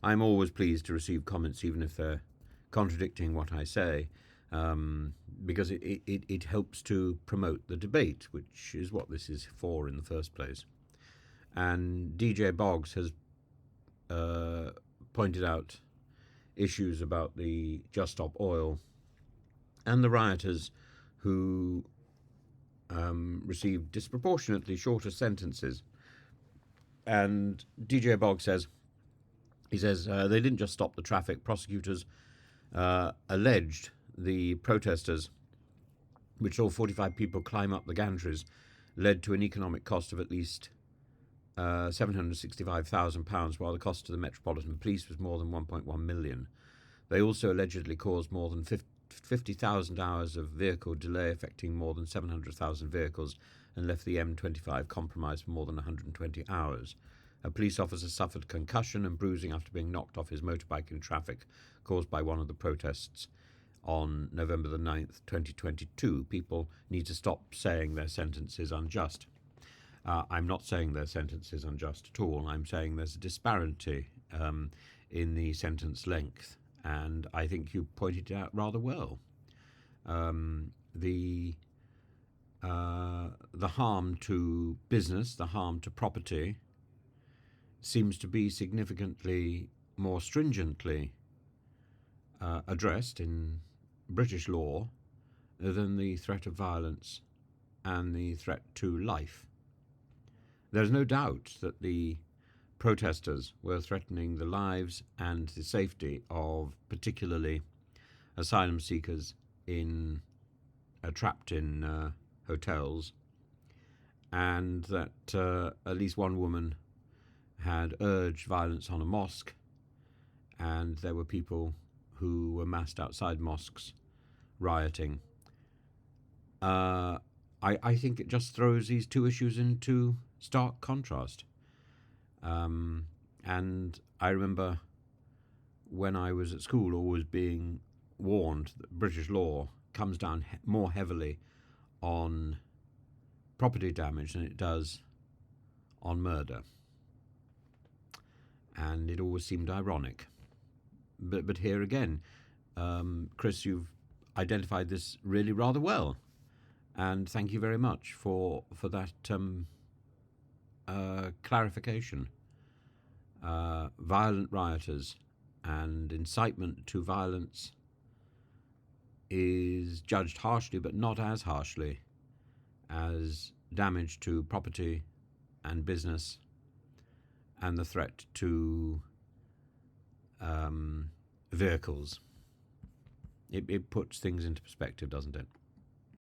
I'm always pleased to receive comments, even if they're contradicting what I say, because it helps to promote the debate, which is what this is for in the first place. And DJ Boggs has pointed out issues about the Just Stop Oil and the rioters who received disproportionately shorter sentences. And DJ Boggs says, they didn't just stop the traffic. Prosecutors alleged the protesters, which saw 45 people climb up the gantries, led to an economic cost of at least £765,000, while the cost to the Metropolitan Police was more than £1.1 million. They also allegedly caused more than 50,000 hours of vehicle delay, affecting more than 700,000 vehicles, and left the M25 compromised for more than 120 hours. A police officer suffered concussion and bruising after being knocked off his motorbike in traffic caused by one of the protests on November the 9th, 2022. People need to stop saying their sentence is unjust. I'm not saying their sentence is unjust at all. I'm saying there's a disparity in the sentence length, and I think you pointed it out rather well. The harm to business, the harm to property, seems to be significantly more stringently addressed in British law than the threat of violence and the threat to life. There's no doubt that the protesters were threatening the lives and the safety of particularly asylum seekers trapped in hotels, and that at least one woman had urged violence on a mosque, and there were people who were massed outside mosques rioting. I think it just throws these two issues into stark contrast. And I remember when I was at school always being warned that British law comes down more heavily on property damage than it does on murder. And it always seemed ironic. But here again, Chris, you've identified this really rather well. And thank you very much for that clarification. Violent rioters and incitement to violence is judged harshly, but not as harshly as damage to property and business and the threat to vehicles. It puts things into perspective, doesn't it?